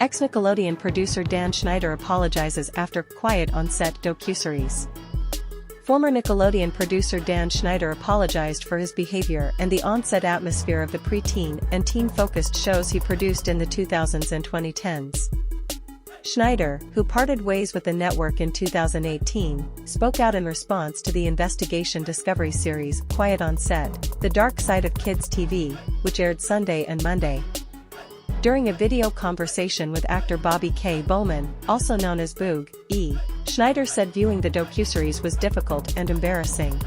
Ex-Nickelodeon producer Dan Schneider apologizes after quiet on set docuseries. Former Nickelodeon producer Dan Schneider apologized for his behavior and the on-set atmosphere of the preteen and teen-focused shows he produced in the 2000s and 2010s. Schneider, who parted ways with the network in 2018, spoke out in response to the investigation Discovery series Quiet on Set, The Dark Side of Kids TV, which aired Sunday and Monday. During a video conversation with actor Bobby K. Bowman, also known as Boog, Schneider said viewing the docuseries was difficult and embarrassing.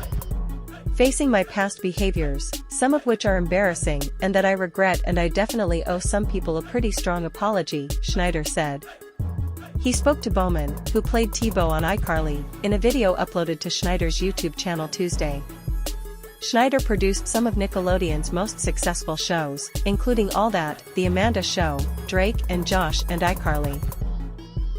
Facing my past behaviors, some of which are embarrassing and that I regret, and I definitely owe some people a pretty strong apology, Schneider said. He spoke to Bowman, who played Tebow on iCarly, in a video uploaded to Schneider's YouTube channel Tuesday. Schneider produced some of Nickelodeon's most successful shows, including All That, The Amanda Show, Drake and Josh and iCarly.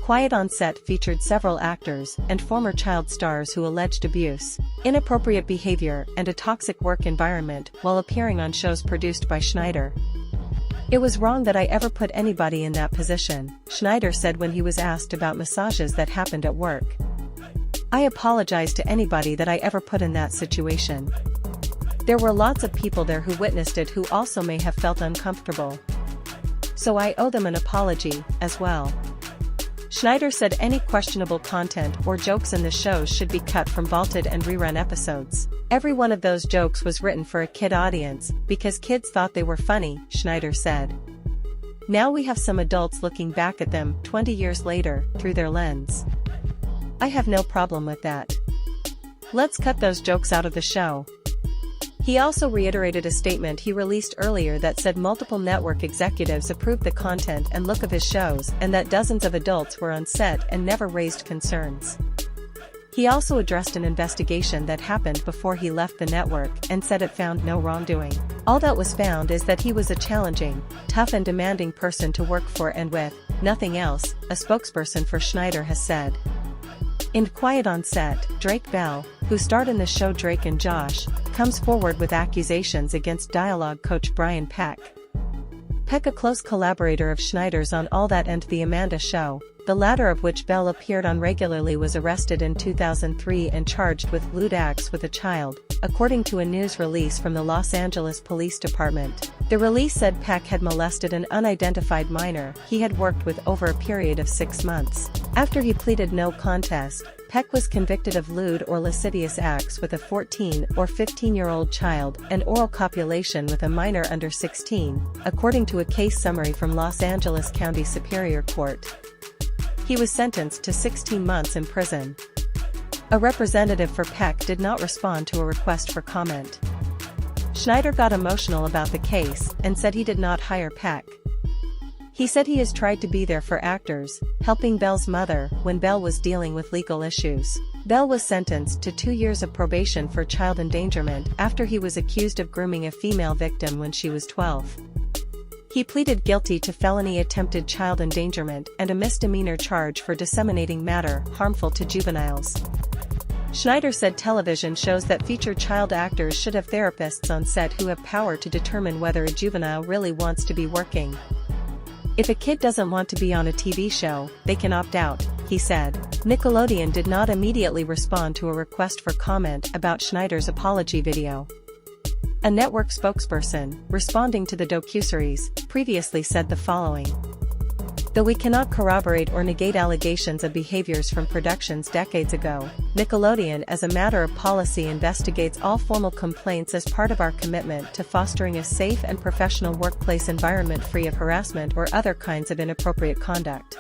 Quiet on Set featured several actors and former child stars who alleged abuse, inappropriate behavior and a toxic work environment while appearing on shows produced by Schneider. "It was wrong that I ever put anybody in that position," Schneider said when he was asked about massages that happened at work. "I apologize to anybody that I ever put in that situation. There were lots of people there who witnessed it who also may have felt uncomfortable. So I owe them an apology, as well." Schneider said any questionable content or jokes in the shows should be cut from vaulted and rerun episodes. "Every one of those jokes was written for a kid audience, because kids thought they were funny," Schneider said. "Now we have some adults looking back at them 20 years later, through their lens. I have no problem with that. Let's cut those jokes out of the show." He also reiterated a statement he released earlier that said multiple network executives approved the content and look of his shows and that dozens of adults were on set and never raised concerns. He also addressed an investigation that happened before he left the network and said it found no wrongdoing. "All that was found is that he was a challenging, tough and demanding person to work for and with, nothing else," a spokesperson for Schneider has said. In Quiet on Set, Drake Bell, who starred in the show Drake and Josh, comes forward with accusations against dialogue coach Brian Peck. Peck, a close collaborator of Schneider's on All That and The Amanda Show, the latter of which Bell appeared on regularly, was arrested in 2003 and charged with lewd acts with a child, according to a news release from the Los Angeles Police Department. The release said Peck had molested an unidentified minor he had worked with over a period of 6 months. After he pleaded no contest, Peck was convicted of lewd or lascivious acts with a 14 or 15-year-old child and oral copulation with a minor under 16, according to a case summary from Los Angeles County Superior Court. He was sentenced to 16 months in prison. A representative for Peck did not respond to a request for comment. Schneider got emotional about the case and said he did not hire Peck. He said he has tried to be there for actors, helping Bell's mother when Bell was dealing with legal issues. Bell was sentenced to 2 years of probation for child endangerment after he was accused of grooming a female victim when she was 12. He pleaded guilty to felony attempted child endangerment and a misdemeanor charge for disseminating matter harmful to juveniles. Schneider said television shows that feature child actors should have therapists on set who have power to determine whether a juvenile really wants to be working. "If a kid doesn't want to be on a TV show, they can opt out," he said. Nickelodeon did not immediately respond to a request for comment about Schneider's apology video. A network spokesperson, responding to the docuseries, previously said the following: "Though we cannot corroborate or negate allegations of behaviors from productions decades ago, Nickelodeon as a matter of policy investigates all formal complaints as part of our commitment to fostering a safe and professional workplace environment free of harassment or other kinds of inappropriate conduct.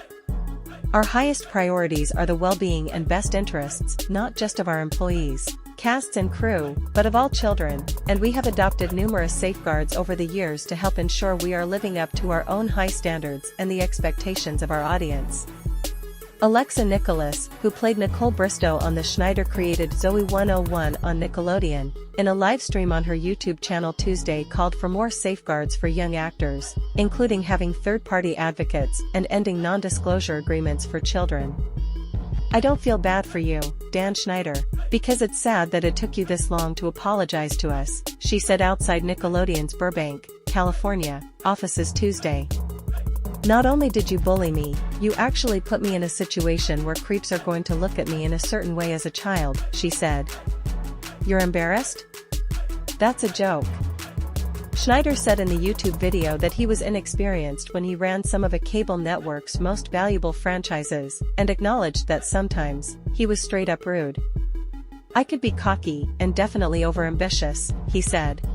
Our highest priorities are the well-being and best interests not just of our employees, casts and crew, but of all children, and we have adopted numerous safeguards over the years to help ensure we are living up to our own high standards and the expectations of our audience." Alexa Nicholas, who played Nicole Bristow on the Schneider-created Zoey 101 on Nickelodeon, in a live stream on her YouTube channel Tuesday called for more safeguards for young actors, including having third-party advocates and ending non-disclosure agreements for children. "I don't feel bad for you, Dan Schneider, because it's sad that it took you this long to apologize to us," she said outside Nickelodeon's Burbank, California, offices Tuesday. Not only did you bully me, you actually put me in a situation where creeps are going to look at me in a certain way as a child, she said. You're embarrassed? That's a joke. Schneider said in the YouTube video that he was inexperienced when he ran some of a cable network's most valuable franchises, and acknowledged that sometimes, he was straight up rude. I could be cocky, and definitely overambitious, he said.